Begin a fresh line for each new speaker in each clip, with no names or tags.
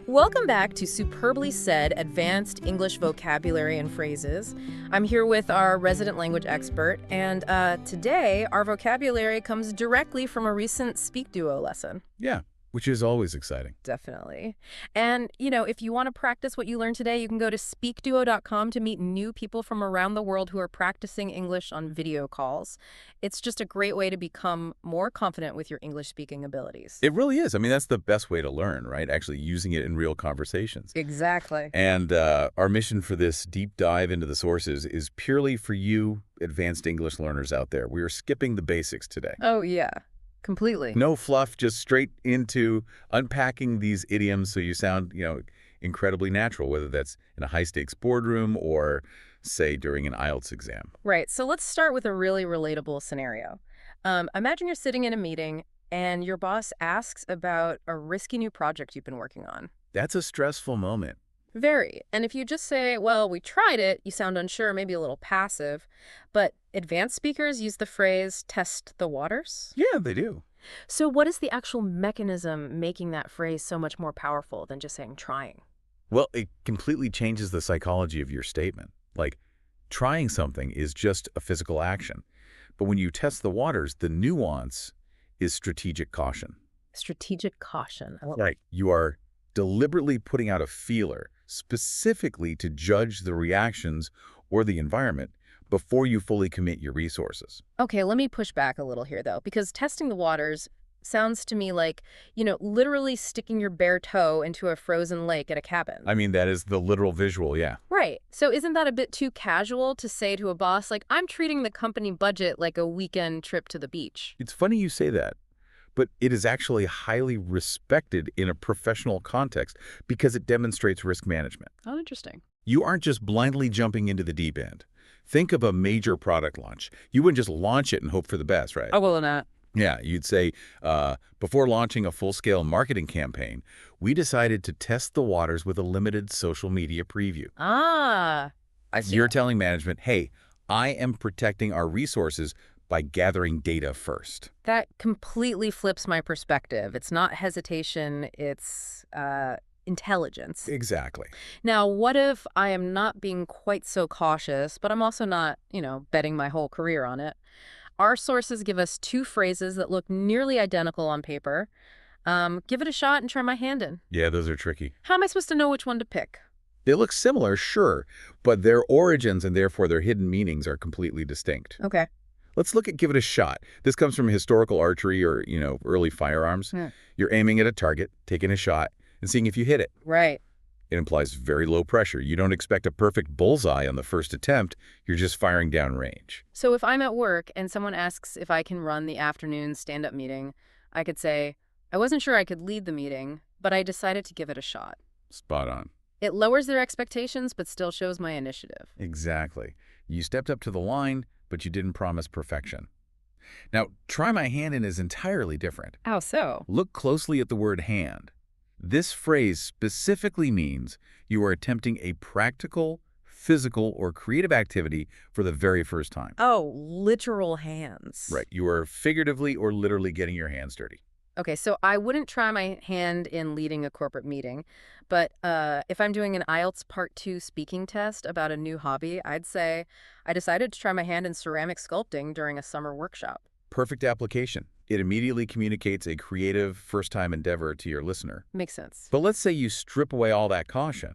Welcome back to Superbly Said Advanced English Vocabulary and Phrases. I'm here with our resident language expert, and today our vocabulary comes directly from a recent SpeakDuo lesson.
Yeah, which is always exciting.
Definitely. And, if you want to practice what you learned today, you can go to speakduo.com to meet new people from around the world who are practicing English on video calls. It's just a great way to become more confident with your English speaking abilities.
It really is. I mean, that's the best way to learn, right? Actually using it in real conversations.
Exactly.
And our mission for this deep dive into the sources is purely for you advanced English learners out there. We are skipping the basics today.
Oh, yeah. Completely.
No fluff, just straight into unpacking these idioms so you sound, incredibly natural, whether that's in a high-stakes boardroom or, say, during an IELTS exam.
Right. So let's start with a really relatable scenario. Imagine you're sitting in a meeting and your boss asks about a risky new project you've been working on.
That's a stressful moment.
Very. And if you just say, well, we tried it, you sound unsure, maybe a little passive. But advanced speakers use the phrase test the waters.
Yeah, they do.
So what is the actual mechanism making that phrase so much more powerful than just saying trying?
Well, it completely changes the psychology of your statement. Like, trying something is just a physical action. But when you test the waters, the nuance is strategic caution.
Strategic caution.
Right. You are deliberately putting out a feeler specifically to judge the reactions or the environment before you fully commit your resources.
Okay, let me push back a little here, though, because testing the waters sounds to me like, literally sticking your bare toe into a frozen lake at a cabin.
I mean, that is the literal visual, yeah.
Right. So isn't that a bit too casual to say to a boss, like, I'm treating the company budget like a weekend trip to the beach?
It's funny you say that, but it is actually highly respected in a professional context because it demonstrates risk management.
Oh, interesting.
You aren't just blindly jumping into the deep end. Think of a major product launch. You wouldn't just launch it and hope for the best, right?
Oh, well, not.
Yeah, you'd say, before launching a full-scale marketing campaign, we decided to test the waters with a limited social media preview.
Ah, I see.
You're telling management, hey, I am protecting our resources by gathering data first.
That completely flips my perspective. It's not hesitation, it's intelligence.
Exactly.
Now, what if I am not being quite so cautious, but I'm also not, betting my whole career on it? Our sources give us two phrases that look nearly identical on paper. Give it a shot and try my hand in.
Yeah, those are tricky.
How am I supposed to know which one to pick?
They look similar, sure, but their origins and therefore their hidden meanings are completely distinct.
Okay.
Let's look at give it a shot. This comes from historical archery or, early firearms. You're aiming at a target, taking a shot, and seeing if you hit it.
Right.
It implies very low pressure. You don't expect a perfect bullseye on the first attempt. You're just firing down range.
So if I'm at work and someone asks if I can run the afternoon stand-up meeting, I could say, I wasn't sure I could lead the meeting, but I decided to give it a shot.
Spot on.
It lowers their expectations, but still shows my initiative.
Exactly. You stepped up to the line, but you didn't promise perfection. Now, try my hand in is entirely different.
How so?
Look closely at the word hand. This phrase specifically means you are attempting a practical, physical, or creative activity for the very first time.
Oh, literal hands.
Right. You are figuratively or literally getting your hands dirty.
Okay, so I wouldn't try my hand in leading a corporate meeting, but if I'm doing an IELTS Part 2 speaking test about a new hobby, I'd say I decided to try my hand in ceramic sculpting during a summer workshop.
Perfect application. It immediately communicates a creative, first-time endeavor to your listener.
Makes sense.
But let's say you strip away all that caution.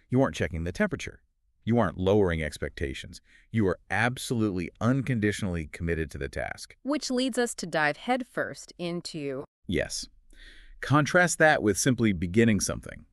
You aren't checking the temperature. You aren't lowering expectations. You are absolutely unconditionally committed to the task.
Which leads us to dive headfirst into...
Yes. Contrast that with simply beginning something.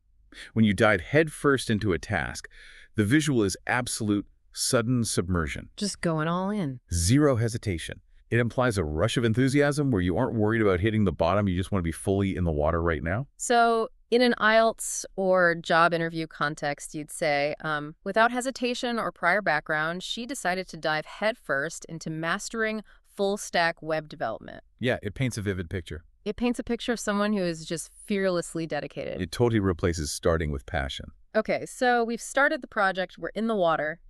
When you dive headfirst into a task, the visual is absolute, sudden submersion.
just going all in.
Zero hesitation. It implies a rush of enthusiasm where you aren't worried about hitting the bottom. You just want to be fully in the water right now.
So in an IELTS or job interview context, you'd say, without hesitation or prior background, she decided to dive headfirst into mastering full-stack web development.
Yeah, it paints a vivid picture.
It paints a picture of someone who is just fearlessly dedicated.
It totally replaces starting with passion.
Okay, so we've started the project, we're in the water.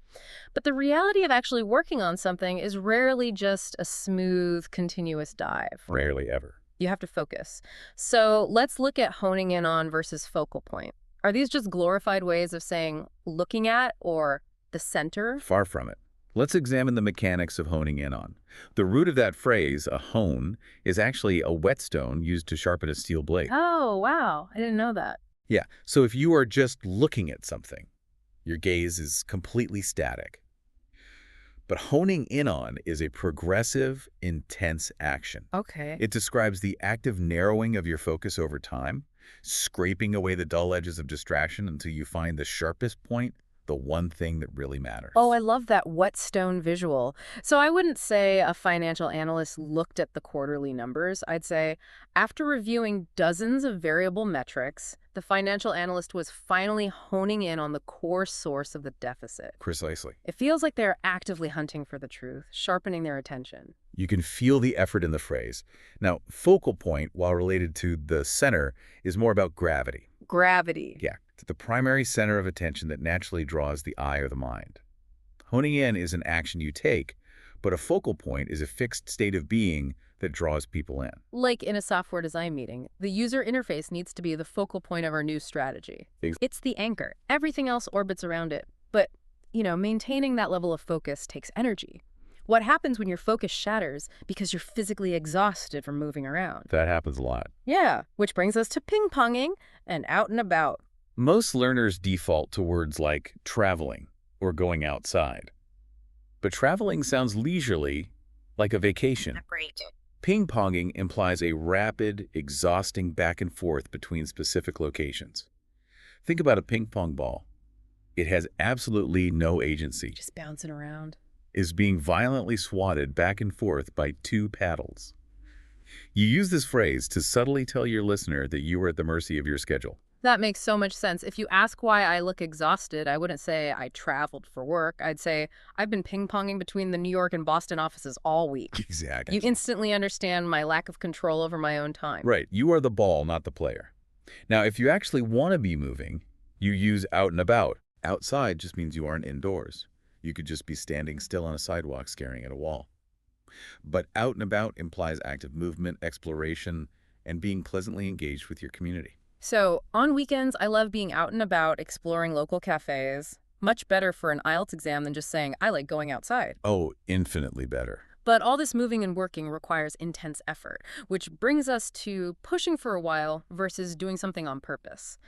But the reality of actually working on something is rarely just a smooth, continuous dive.
Rarely ever.
You have to focus. So let's look at honing in on versus focal point. Are these just glorified ways of saying looking at or the center?
Far from it. Let's examine the mechanics of honing in on. The root of that phrase, a hone, is actually a whetstone used to sharpen a steel blade.
Oh, wow. I didn't know that.
Yeah, so if you are just looking at something, your gaze is completely static. But honing in on is a progressive, intense action.
Okay.
It describes the active narrowing of your focus over time, scraping away the dull edges of distraction until you find the sharpest point, the one thing that really matters.
Oh, I love that whetstone visual. So I wouldn't say a financial analyst looked at the quarterly numbers. I'd say after reviewing dozens of variable metrics, the financial analyst was finally honing in on the core source of the deficit.
Precisely.
It feels like they're actively hunting for the truth, sharpening their attention.
You can feel the effort in the phrase. Now, focal point, while related to the center, is more about gravity.
Gravity.
Yeah, to the primary center of attention that naturally draws the eye or the mind. Honing in is an action you take, but a focal point is a fixed state of being that draws people in.
Like in a software design meeting, the user interface needs to be the focal point of our new strategy. It's the anchor. Everything else orbits around it. But, maintaining that level of focus takes energy. What happens when your focus shatters because you're physically exhausted from moving around?
That happens a lot.
Yeah, which brings us to ping-ponging and out and about.
Most learners default to words like traveling or going outside. But traveling sounds leisurely, like a vacation.
Great.
Ping-ponging implies a rapid, exhausting back and forth between specific locations. Think about a ping pong ball. It has absolutely no agency.
Just bouncing around.
Is being violently swatted back and forth by two paddles. You use this phrase to subtly tell your listener that you are at the mercy of your schedule.
That makes so much sense. If you ask why I look exhausted, I wouldn't say I traveled for work. I'd say I've been ping-ponging between the New York and Boston offices all week.
Exactly.
You instantly understand my lack of control over my own time.
Right. You are the ball, not the player. Now, if you actually want to be moving, you use out and about. Outside just means you aren't indoors. You could just be standing still on a sidewalk staring at a wall. But out and about implies active movement, exploration, and being pleasantly engaged with your community.
So, on weekends, I love being out and about, exploring local cafes. Much better for an IELTS exam than just saying, I like going outside.
Oh, infinitely better.
But all this moving and working requires intense effort, which brings us to pushing for a while versus doing something on purpose.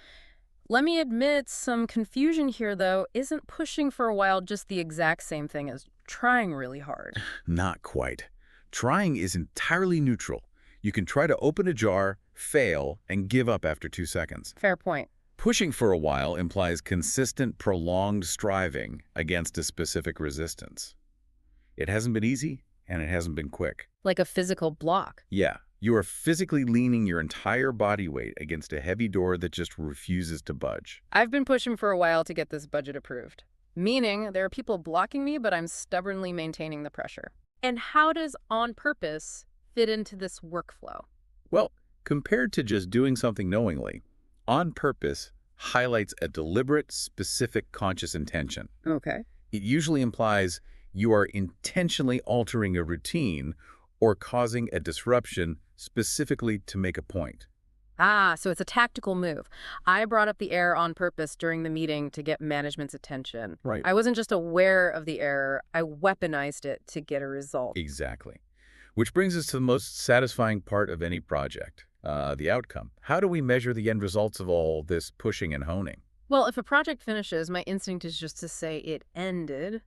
Let me admit some confusion here, though. Isn't pushing for a while just the exact same thing as trying really hard?
Not quite. Trying is entirely neutral. You can try to open a jar, fail, and give up after 2 seconds.
Fair point.
Pushing for a while implies consistent, prolonged striving against a specific resistance. It hasn't been easy, and it hasn't been quick.
Like a physical block.
Yeah, you are physically leaning your entire body weight against a heavy door that just refuses to budge.
I've been pushing for a while to get this budget approved. Meaning, there are people blocking me, but I'm stubbornly maintaining the pressure. And how does on purpose fit into this workflow?
Well, compared to just doing something knowingly, on purpose highlights a deliberate, specific, conscious intention.
Okay.
It usually implies you are intentionally altering a routine or causing a disruption specifically to make a point.
Ah, so it's a tactical move. I brought up the error on purpose during the meeting to get management's attention.
Right.
I wasn't just aware of the error, I weaponized it to get a result.
Exactly. Which brings us to the most satisfying part of any project, the outcome. How do we measure the end results of all this pushing and honing?
Well, if a project finishes, my instinct is just to say it ended.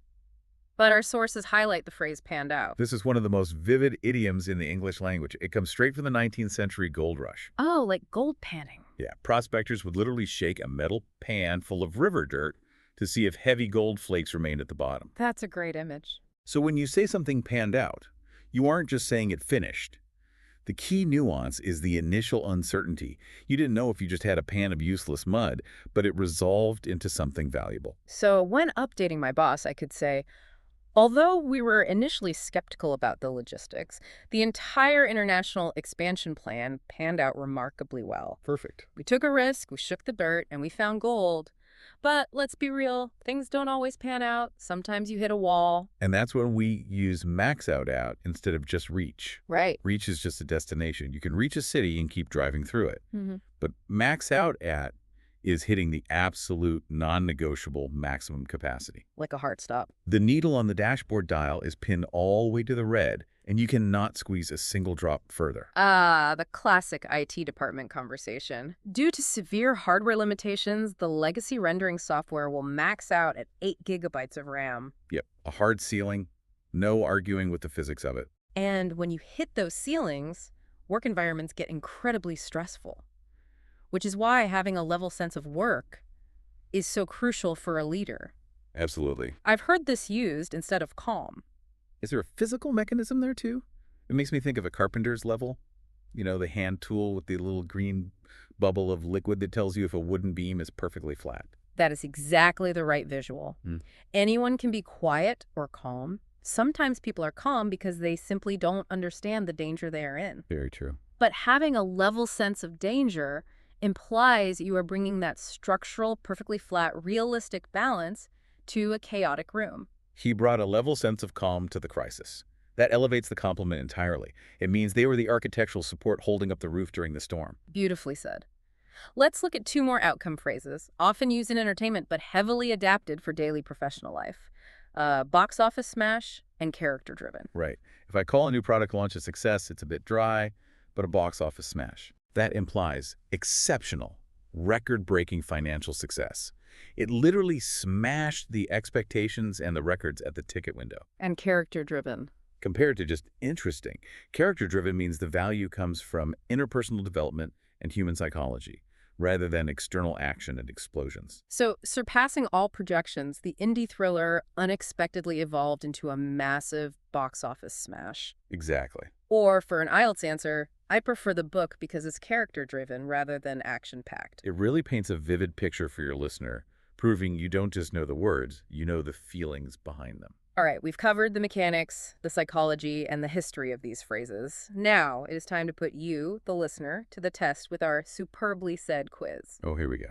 But our sources highlight the phrase panned out.
This is one of the most vivid idioms in the English language. It comes straight from the 19th century gold rush.
Oh, like gold panning.
Yeah, prospectors would literally shake a metal pan full of river dirt to see if heavy gold flakes remained at the bottom.
That's a great image.
So when you say something panned out, you aren't just saying it finished. The key nuance is the initial uncertainty. You didn't know if you just had a pan of useless mud, but it resolved into something valuable.
So when updating my boss, I could say, although we were initially skeptical about the logistics, the entire international expansion plan panned out remarkably well.
Perfect.
We took a risk, we shook the dirt, and we found gold. But let's be real, things don't always pan out. Sometimes you hit a wall.
And that's when we use max out instead of just reach.
Right.
Reach is just a destination. You can reach a city and keep driving through it.
Mm-hmm.
But max out at is hitting the absolute non-negotiable maximum capacity.
Like a heart stop.
The needle on the dashboard dial is pinned all the way to the red, and you cannot squeeze a single drop further.
Ah, the classic IT department conversation. Due to severe hardware limitations, the legacy rendering software will max out at 8 gigabytes of RAM.
Yep, a hard ceiling, no arguing with the physics of it.
And when you hit those ceilings, work environments get incredibly stressful, which is why having a level sense of work is so crucial for a leader.
Absolutely.
I've heard this used instead of calm.
Is there a physical mechanism there too? It makes me think of a carpenter's level. You know, the hand tool with the little green bubble of liquid that tells you if a wooden beam is perfectly flat.
That is exactly the right visual.
Mm.
Anyone can be quiet or calm. Sometimes people are calm because they simply don't understand the danger they are in.
Very true.
But having a level sense of danger implies you are bringing that structural, perfectly flat, realistic balance to a chaotic room.
He brought a level sense of calm to the crisis. That elevates the compliment entirely. It means they were the architectural support holding up the roof during the storm.
Beautifully said. Let's look at 2 more outcome phrases, often used in entertainment but heavily adapted for daily professional life. Box office smash and character-driven.
Right. If I call a new product launch a success, it's a bit dry, but a box office smash. That implies exceptional, record-breaking financial success. It literally smashed the expectations and the records at the ticket window.
And character-driven.
Compared to just interesting, character-driven means the value comes from interpersonal development and human psychology, rather than external action and explosions.
So, surpassing all projections, the indie thriller unexpectedly evolved into a massive box office smash.
Exactly.
Or, for an IELTS answer, I prefer the book because it's character-driven rather than action-packed.
It really paints a vivid picture for your listener, proving you don't just know the words, you know the feelings behind them.
All right, we've covered the mechanics, the psychology, and the history of these phrases. Now, it is time to put you, the listener, to the test with our superbly said quiz.
Oh, here we go.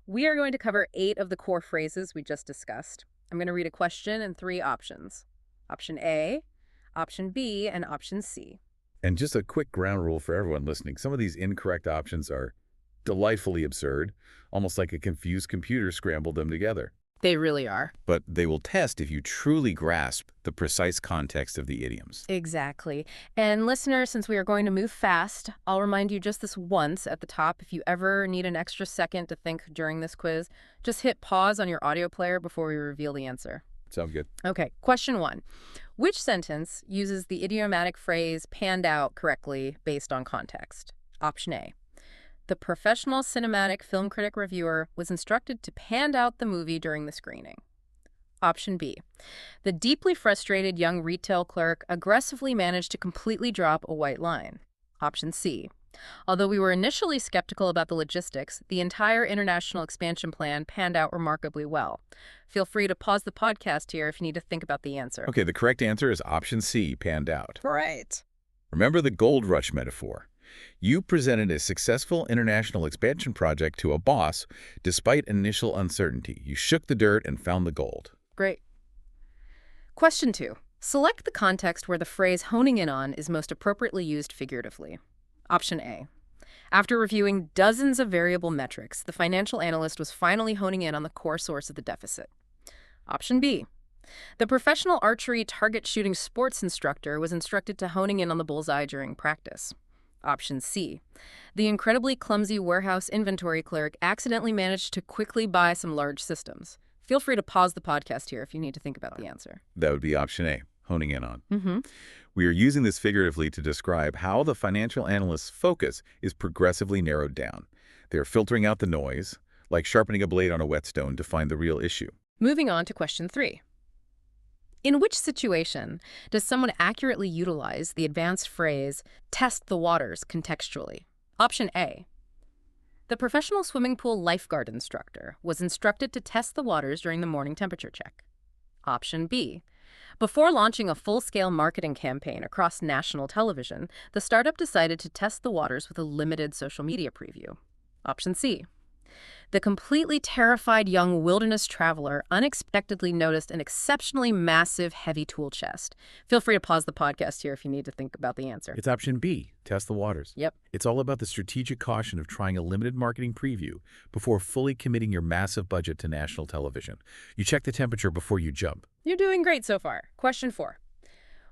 We are going to cover 8 of the core phrases we just discussed. I'm going to read a question and 3 options. Option A, Option B, and Option C.
And just a quick ground rule for everyone listening. Some of these incorrect options are delightfully absurd, almost like a confused computer scrambled them together.
They really are.
But they will test if you truly grasp the precise context of the idioms.
Exactly. And listeners, since we are going to move fast, I'll remind you just this once at the top. If you ever need an extra second to think during this quiz, just hit pause on your audio player before we reveal the answer.
Sound good?
Okay, question 1. Which sentence uses the idiomatic phrase panned out correctly based on context? Option A. The professional cinematic film critic reviewer was instructed to pan out the movie during the screening. Option B. The deeply frustrated young retail clerk aggressively managed to completely drop a white line. Option C. Although we were initially skeptical about the logistics, the entire international expansion plan panned out remarkably well. Feel free to pause the podcast here if you need to think about the answer.
Okay, the correct answer is option C, panned out.
Right.
Remember the gold rush metaphor. You presented a successful international expansion project to a boss despite initial uncertainty. You shook the dirt and found the gold.
Great. Question 2. Select the context where the phrase honing in on is most appropriately used figuratively. Option A. After reviewing dozens of variable metrics, the financial analyst was finally honing in on the core source of the deficit. Option B. The professional archery target shooting sports instructor was instructed to honing in on the bullseye during practice. Option C. The incredibly clumsy warehouse inventory clerk accidentally managed to quickly buy some large systems. Feel free to pause the podcast here if you need to think about the answer.
That would be option A, honing in on.
Mm-hmm.
We are using this figuratively to describe how the financial analyst's focus is progressively narrowed down. They are filtering out the noise, like sharpening a blade on a whetstone to find the real issue.
Moving on to question 3. In which situation does someone accurately utilize the advanced phrase, test the waters contextually? Option A. The professional swimming pool lifeguard instructor was instructed to test the waters during the morning temperature check. Option B. Before launching a full-scale marketing campaign across national television, the startup decided to test the waters with a limited social media preview. Option C. The completely terrified young wilderness traveler unexpectedly noticed an exceptionally massive, heavy tool chest. Feel free to pause the podcast here if you need to think about the answer.
It's option B, test the waters.
Yep.
It's all about the strategic caution of trying a limited marketing preview before fully committing your massive budget to national television. You check the temperature before you jump.
You're doing great so far. Question 4.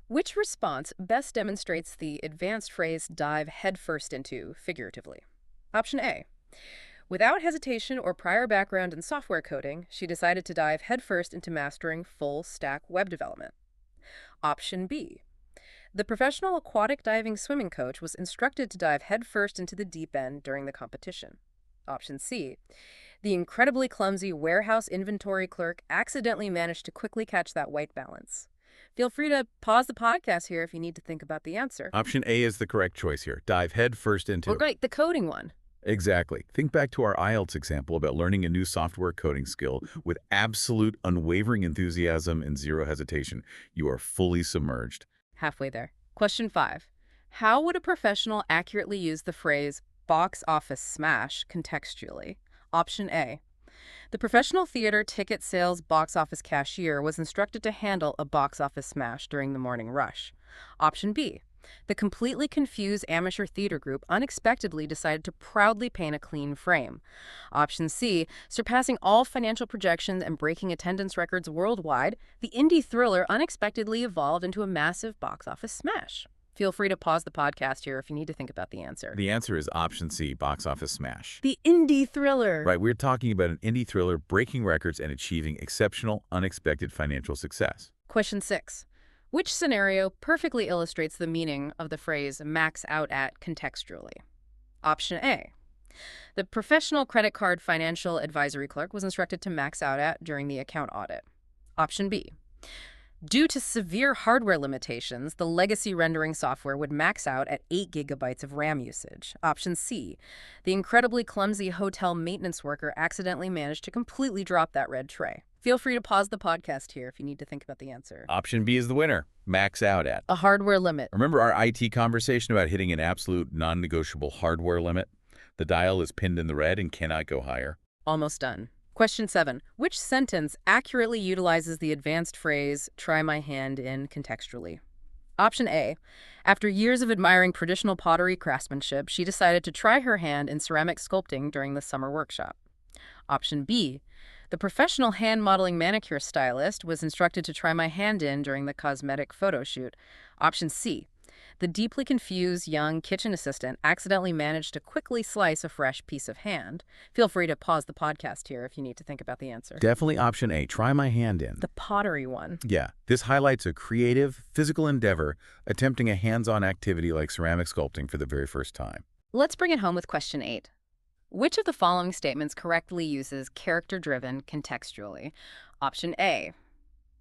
Which response best demonstrates the advanced phrase dive headfirst into, figuratively? Option A. Without hesitation or prior background in software coding, she decided to dive headfirst into mastering full-stack web development. Option B. The professional aquatic diving swimming coach was instructed to dive headfirst into the deep end during the competition. Option C. The incredibly clumsy warehouse inventory clerk accidentally managed to quickly catch that white balance. Feel free to pause the podcast here if you need to think about the answer.
Option A is the correct choice here. Dive head first into.
Oh, great, the coding one.
Exactly. Think back to our IELTS example about learning a new software coding skill with absolute unwavering enthusiasm and zero hesitation. You are fully submerged.
Halfway there. Question 5. How would a professional accurately use the phrase box office smash contextually? Option A. The professional theater ticket sales box office cashier was instructed to handle a box office smash during the morning rush. Option B. The completely confused amateur theater group unexpectedly decided to proudly paint a clean frame. Option C. Surpassing all financial projections and breaking attendance records worldwide, the indie thriller unexpectedly evolved into a massive box office smash. Feel free to pause the podcast here if you need to think about the answer.
The answer is option C, box office smash.
The indie thriller.
Right, we're talking about an indie thriller breaking records and achieving exceptional, unexpected financial success.
Question 6. Which scenario perfectly illustrates the meaning of the phrase max out at contextually? Option A. The professional credit card financial advisory clerk was instructed to max out at during the account audit. Option B. Due to severe hardware limitations, the legacy rendering software would max out at 8 gigabytes of RAM usage. Option C. The incredibly clumsy hotel maintenance worker accidentally managed to completely drop that red tray. Feel free to pause the podcast here if you need to think about the answer.
Option B is the winner, max out at.
A hardware limit.
Remember our IT conversation about hitting an absolute non-negotiable hardware limit? The dial is pinned in the red and cannot go higher.
Almost done. Question 7. Which sentence accurately utilizes the advanced phrase, try my hand in contextually? Option A. After years of admiring traditional pottery craftsmanship, she decided to try her hand in ceramic sculpting during the summer workshop. Option B. The professional hand modeling manicure stylist was instructed to try my hand in during the cosmetic photo shoot. Option C. The deeply confused young kitchen assistant accidentally managed to quickly slice a fresh piece of hand. Feel free to pause the podcast here if you need to think about the answer.
Definitely option A, try my hand in.
The pottery one.
Yeah, this highlights a creative, physical endeavor attempting a hands-on activity like ceramic sculpting for the very first time.
Let's bring it home with question 8. Which of the following statements correctly uses character-driven contextually? Option A.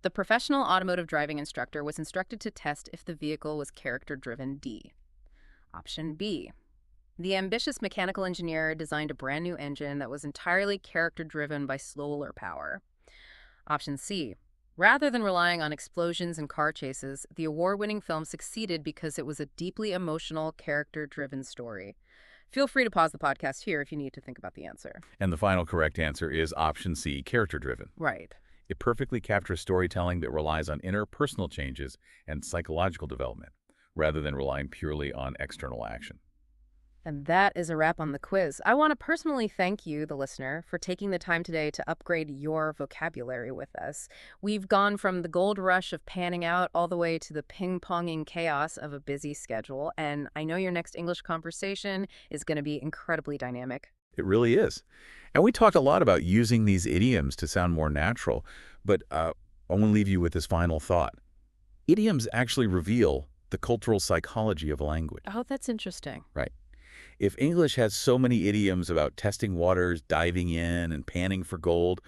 The professional automotive driving instructor was instructed to test if the vehicle was character-driven D. Option B. The ambitious mechanical engineer designed a brand new engine that was entirely character-driven by solar power. Option C. Rather than relying on explosions and car chases, the award-winning film succeeded because it was a deeply emotional, character-driven story. Feel free to pause the podcast here if you need to think about the answer.
And the final correct answer is option C, character-driven.
Right.
It perfectly captures storytelling that relies on interpersonal changes and psychological development, rather than relying purely on external action.
And that is a wrap on the quiz. I want to personally thank you, the listener, for taking the time today to upgrade your vocabulary with us. We've gone from the gold rush of panning out all the way to the ping-ponging chaos of a busy schedule, and I know your next English conversation is going to be incredibly dynamic.
It really is. And we talked a lot about using these idioms to sound more natural, but I want to leave you with this final thought. Idioms actually reveal the cultural psychology of a language.
Oh, that's interesting.
Right. If English has so many idioms about testing waters, diving in, and panning for gold,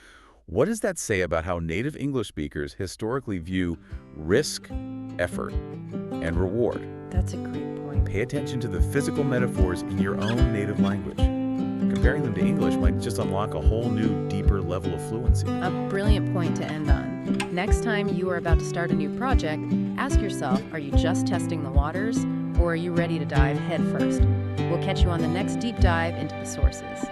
what does that say about how native English speakers historically view risk, effort, and reward?
That's a great point.
Pay attention to the physical metaphors in your own native language. Comparing them to English might just unlock a whole new, deeper level of fluency.
A brilliant point to end on. Next time you are about to start a new project, ask yourself, are you just testing the waters, or are you ready to dive head first? We'll catch you on the next deep dive into the sources.